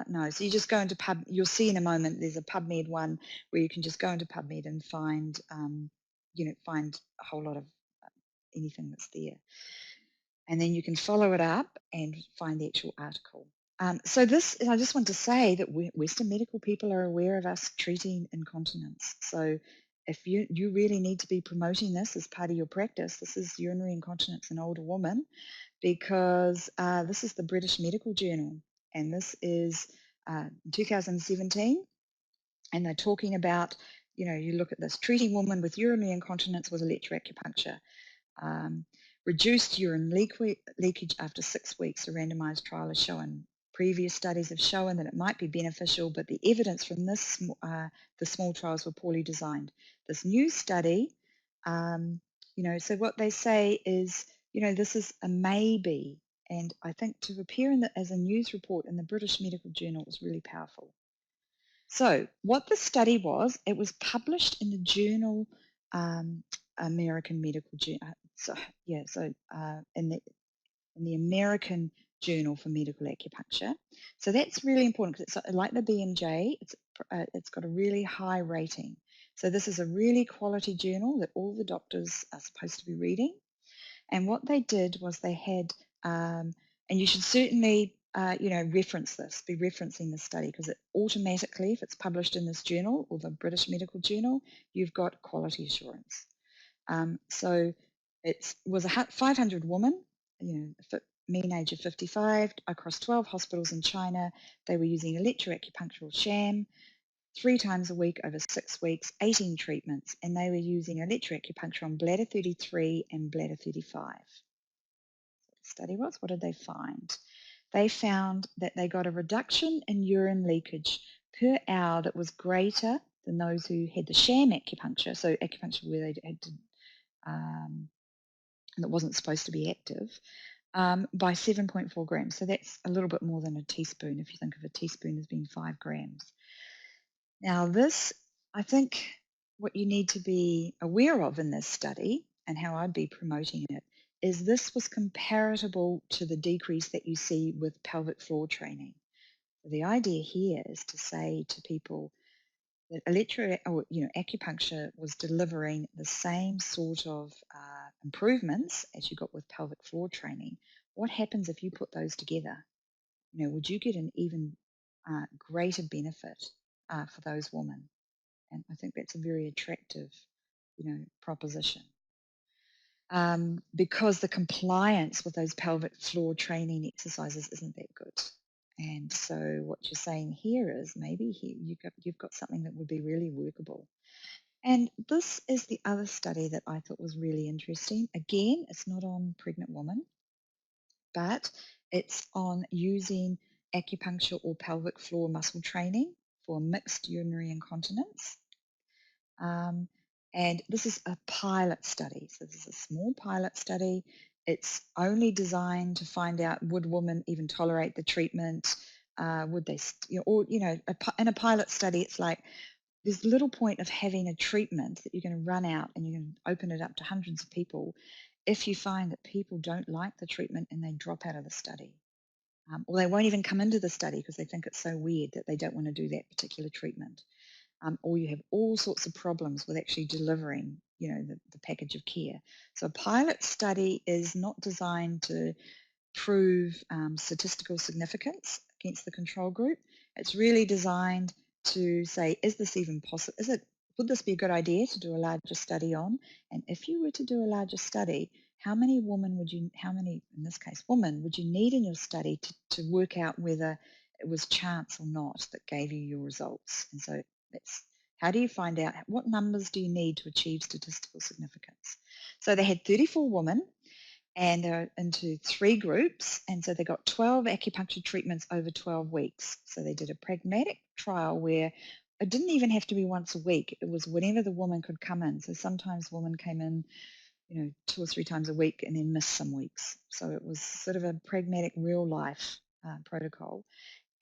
No, so you just go into you'll see in a moment there's a PubMed one where you can just go into PubMed and find find a whole lot of anything that's there. And then you can follow it up and find the actual article. So I just want to say that Western medical people are aware of us treating incontinence. So if you really need to be promoting this as part of your practice, this is urinary incontinence in older women, because this is the British Medical Journal, and this is 2017, and they're talking about, you look at this, treating women with urinary incontinence with electroacupuncture, reduced urine leakage after 6 weeks. A randomized trial has shown. Previous studies have shown that it might be beneficial, but the evidence from the small trials were poorly designed. This new study, so what they say is, this is a maybe, and I think to appear as a news report in the British Medical Journal is really powerful. So what the study was, it was published in the journal American Medical in the American Journal for Medical Acupuncture. So that's really important because it's like the BMJ. It's got a really high rating. So this is a really quality journal that all the doctors are supposed to be reading. And what they did was they had, and you should certainly, reference this, be referencing this study, because it automatically, if it's published in this journal or the British Medical Journal, you've got quality assurance. So it was 500 women, mean age of 55, across 12 hospitals in China. They were using electroacupunctural sham 3 times a week over 6 weeks, 18 treatments, and they were using electroacupuncture on bladder 33 and bladder 35. So the study was, what did they find? They found that they got a reduction in urine leakage per hour that was greater than those who had the sham acupuncture, so acupuncture where they had to, that wasn't supposed to be active, by 7.4 grams. So that's a little bit more than a teaspoon, if you think of a teaspoon as being 5 grams. Now this, I think what you need to be aware of in this study, and how I'd be promoting it, is this was comparable to the decrease that you see with pelvic floor training. So the idea here is to say to people that acupuncture was delivering the same sort of improvements as you got with pelvic floor training. What happens if you put those together? Would you get an even greater benefit for those women? And I think that's a very attractive, proposition. Because the compliance with those pelvic floor training exercises isn't that good. And so what you're saying here is maybe here you've got something that would be really workable. And this is the other study that I thought was really interesting. Again, it's not on pregnant women, but it's on using acupuncture or pelvic floor muscle training for mixed urinary incontinence. And this is a pilot study. So this is a small pilot study. It's only designed to find out, would women even tolerate the treatment? Would they, in a pilot study, it's like there's little point of having a treatment that you're going to run out and you're going to open it up to hundreds of people if you find that people don't like the treatment and they drop out of the study. Or they won't even come into the study because they think it's so weird that they don't want to do that particular treatment. Or you have all sorts of problems with actually delivering, the package of care. So a pilot study is not designed to prove statistical significance against the control group. It's really designed to say, is this even possible? Would this be a good idea to do a larger study on? And if you were to do a larger study, how many women, in this case, women, would you need in your study to work out whether it was chance or not that gave you your results? And so how do you find out, what numbers do you need to achieve statistical significance? So they had 34 women, and they're into 3 groups, and so they got 12 acupuncture treatments over 12 weeks. So they did a pragmatic trial where it didn't even have to be once a week. It was whenever the woman could come in. So sometimes women came in, 2 or 3 times a week and then missed some weeks. So it was sort of a pragmatic, real life protocol.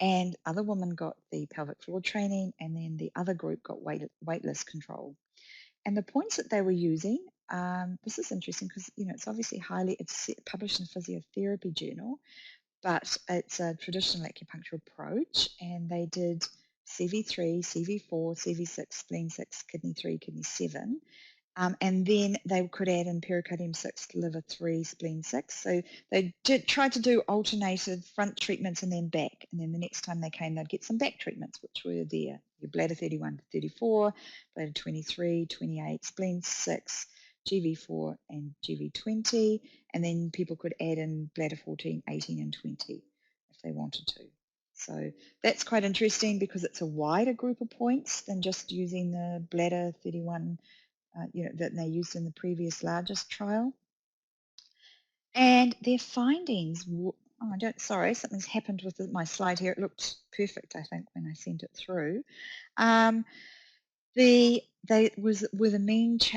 And other women got the pelvic floor training, and then the other group got waitlist control. And the points that they were using, this is interesting because, it's obviously it's published in a physiotherapy journal, but it's a traditional acupuncture approach, and they did CV3, CV4, CV6, spleen 6, kidney 3, kidney 7. And then they could add in pericardium 6, liver 3, spleen 6. So they tried to do alternated front treatments and then back. And then the next time they came, they'd get some back treatments, which were there. Your bladder 31 to 34, bladder 23, 28, spleen 6, GV4 and GV20. And then people could add in bladder 14, 18 and 20 if they wanted to. So that's quite interesting because it's a wider group of points than just using the bladder 31 that they used in the previous largest trial. And their findings, something's happened with my slide here. It looked perfect, I think, when I sent it through. Were the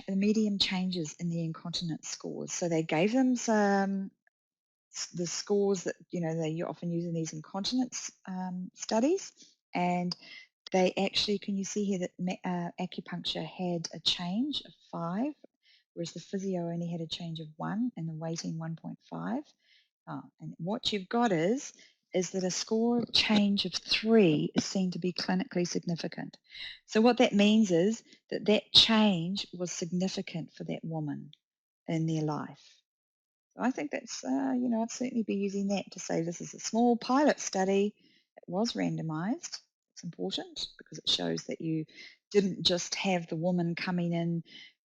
medium changes in the incontinence scores. So they gave them the scores that, they often use in these incontinence studies, and they actually, can you see here that acupuncture had a change of 5, whereas the physio only had a change of 1 and the weighting 1.5. And what you've got is that a score change of 3 is seen to be clinically significant. So what that means is that that change was significant for that woman in their life. So I think that's, I'd certainly be using that to say this is a small pilot study. It was randomized. It's important because it shows that you didn't just have the woman coming in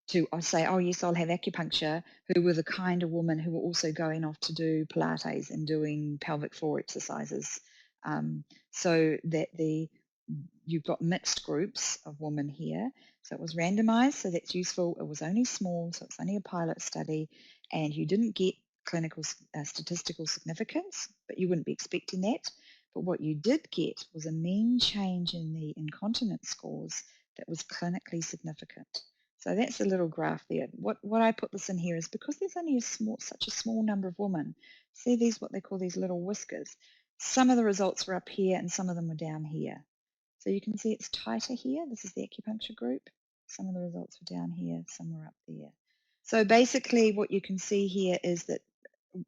to say, oh, yes, I'll have acupuncture, who were the kind of women who were also going off to do Pilates and doing pelvic floor exercises. So that you've got mixed groups of women here. So it was randomized, so that's useful. It was only small, so it's only a pilot study, and you didn't get clinical statistical significance, but you wouldn't be expecting that. But what you did get was a mean change in the incontinence scores that was clinically significant. So that's a little graph there. What I put this in here is because there's only such a small number of women. See these, what they call these little whiskers. Some of the results were up here and some of them were down here. So you can see it's tighter here. This is the acupuncture group. Some of the results were down here, some were up there. So basically what you can see here is that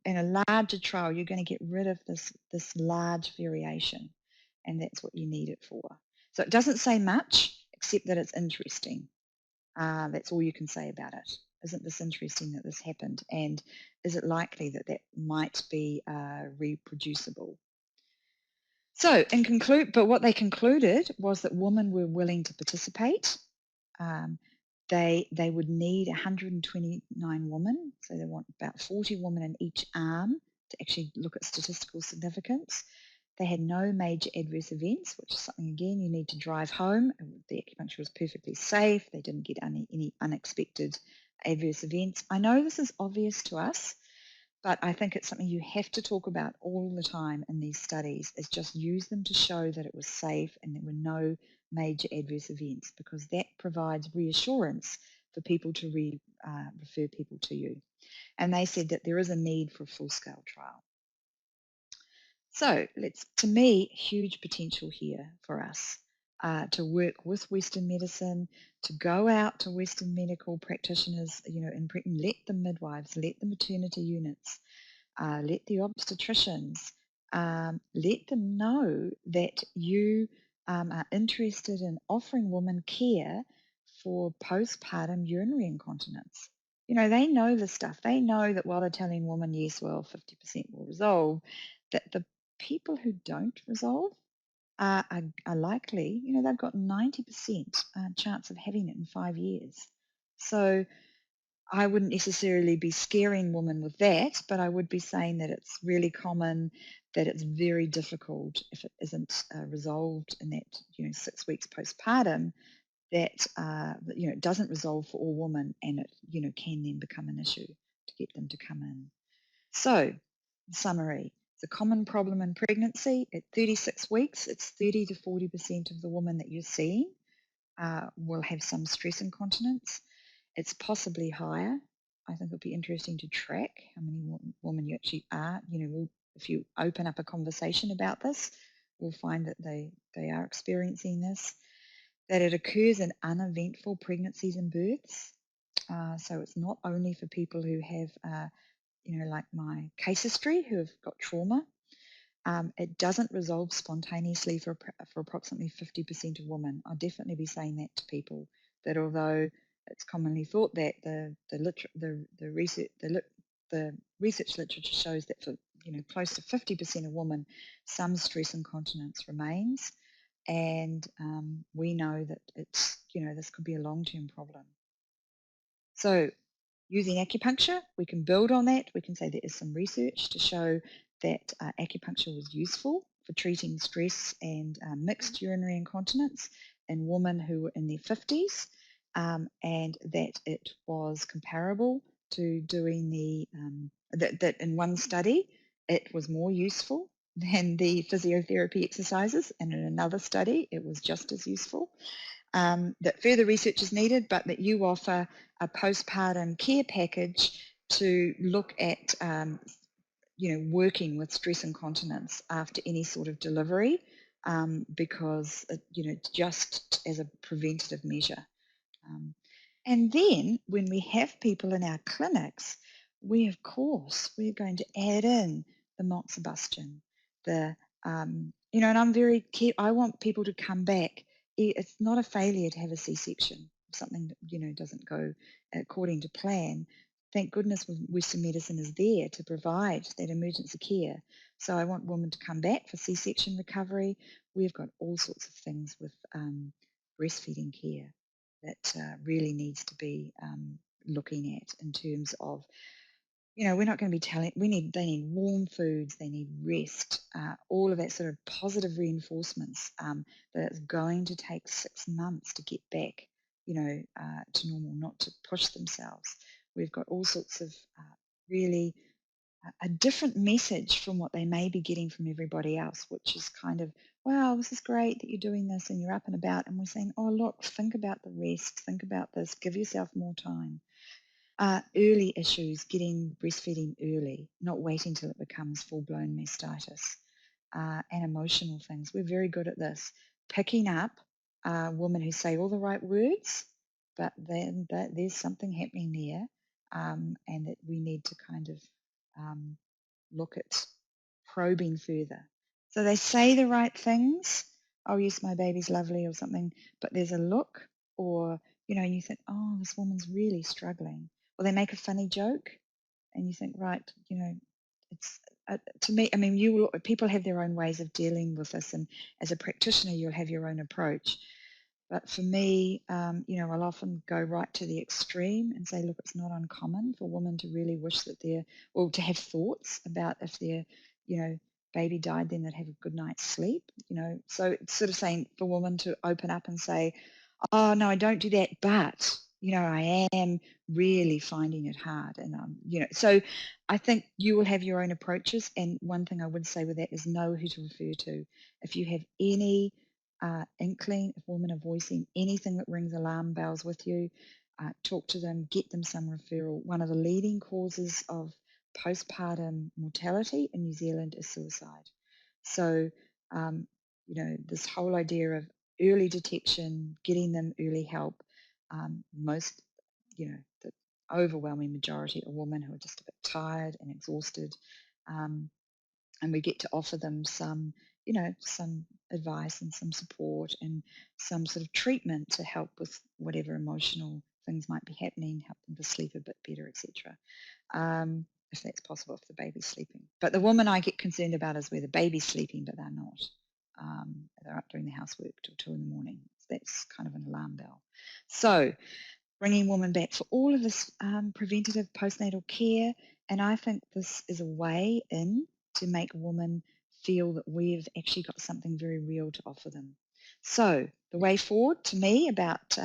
in a larger trial, you're going to get rid of this large variation, and that's what you need it for. So it doesn't say much, except that it's interesting. That's all you can say about it. Isn't this interesting that this happened? And is it likely that that might be reproducible? So but what they concluded was that women were willing to participate. They would need 129 women, so they want about 40 women in each arm to actually look at statistical significance. They had no major adverse events, which is something, again, you need to drive home. The acupuncture was perfectly safe. They didn't get any unexpected adverse events. I know this is obvious to us, but I think it's something you have to talk about all the time in these studies, is just use them to show that it was safe and there were no major adverse events, because that provides reassurance for people to refer people to you. And they said that there is a need for a full-scale trial. So to me, huge potential here for us to work with Western medicine, to go out to Western medical practitioners, and let the midwives, let the maternity units, let the obstetricians, let them know that you are interested in offering women care for postpartum urinary incontinence. They know this stuff. They know that while they're telling women, yes, well, 50% will resolve, that the people who don't resolve are likely, they've got 90% chance of having it in 5 years. So I wouldn't necessarily be scaring women with that, but I would be saying that it's really common, that it's very difficult if it isn't resolved in that 6 weeks postpartum, that it doesn't resolve for all women, and it can then become an issue to get them to come in. So, in summary, it's a common problem in pregnancy. At 36 weeks, it's 30 to 40% of the women that you're seeing will have some stress incontinence. It's possibly higher. I think it'll be interesting to track how many women you actually are. If you open up a conversation about this, we'll find that they are experiencing this. That it occurs in uneventful pregnancies and births. So it's not only for people who have, like my case history, who have got trauma. It doesn't resolve spontaneously for approximately 50% of women. I'll definitely be saying that to people, that although it's commonly thought that the research literature shows that for close to 50% of women, some stress incontinence remains, and we know that it's this could be a long-term problem. So, using acupuncture, we can build on that. We can say there is some research to show that acupuncture was useful for treating stress and mixed urinary incontinence in women who were in their 50s, and that it was comparable to doing that in one study it was more useful than the physiotherapy exercises, and in another study it was just as useful. That further research is needed, but that you offer a postpartum care package to look at working with stress incontinence after any sort of delivery, because just as a preventative measure. And then when we have people in our clinics, we're going to add in the moxibustion, and I'm I want people to come back. It's not a failure to have a C-section. If something, doesn't go according to plan. Thank goodness Western medicine is there to provide that emergency care. So I want women to come back for C-section recovery. We've got all sorts of things with breastfeeding care that really needs to be looking at in terms of, we're not going to be telling, they need warm foods, they need rest, all of that sort of positive reinforcements that it's going to take 6 months to get back, to normal, not to push themselves. We've got all sorts of really a different message from what they may be getting from everybody else, which is kind of, wow, this is great that you're doing this and you're up and about. And we're saying, oh, look, think about the rest, think about this, give yourself more time. Early issues, getting breastfeeding early, not waiting till it becomes full-blown mastitis, and emotional things. We're very good at this. Picking up women who say all the right words, but then there's something happening there, and that we need to kind of look at probing further. So they say the right things. Oh, yes, my baby's lovely or something, but there's a look, or, and you think, oh, this woman's really struggling. Or they make a funny joke and you think, right, it's to me, I mean, people have their own ways of dealing with this, and as a practitioner, you'll have your own approach. But for me, I'll often go right to the extreme and say, look, it's not uncommon for women to really wish that to have thoughts about if their, baby died, then they'd have a good night's sleep, So it's sort of saying for women to open up and say, oh, no, I don't do that, but, I am really finding it hard. And, so I think you will have your own approaches. And one thing I would say with that is know who to refer to. If you have any inkling, if women are voicing anything that rings alarm bells with you, talk to them, get them some referral. One of the leading causes of postpartum mortality in New Zealand is suicide. So, this whole idea of early detection, getting them early help, most, the overwhelming majority are women who are just a bit tired and exhausted. And we get to offer them some advice and some support and some sort of treatment to help with whatever emotional things might be happening, help them to sleep a bit better, etc. If that's possible, if the baby's sleeping. But the woman I get concerned about is where the baby's sleeping, but they're not. They're up doing the housework till 2 in the morning. That's kind of an alarm bell. So bringing women back for all of this preventative postnatal care, and I think this is a way in to make women feel that we've actually got something very real to offer them. So the way forward to me about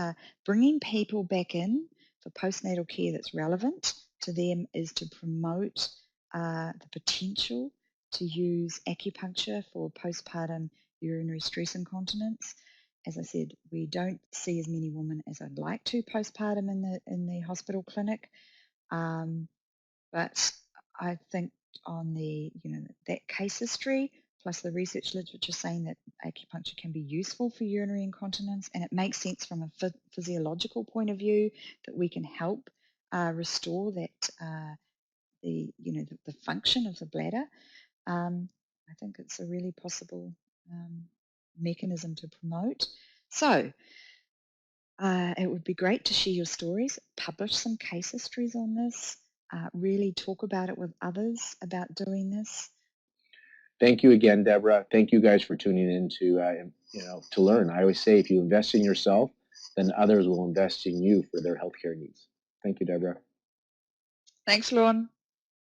bringing people back in for postnatal care that's relevant to them is to promote the potential to use acupuncture for postpartum urinary stress incontinence. As I said, we don't see as many women as I'd like to postpartum in the hospital clinic, but I think on that case history plus the research literature saying that acupuncture can be useful for urinary incontinence, and it makes sense from a physiological point of view that we can help restore that the function of the bladder. I think it's a really possible mechanism to promote. So it would be great to share your stories, publish some case histories on this, really talk about it with others about doing this. Thank you again, Debra. Thank you guys for tuning in to learn. I always say if you invest in yourself, then others will invest in you for their healthcare needs. Thank you, Debra. Thanks, Lorne.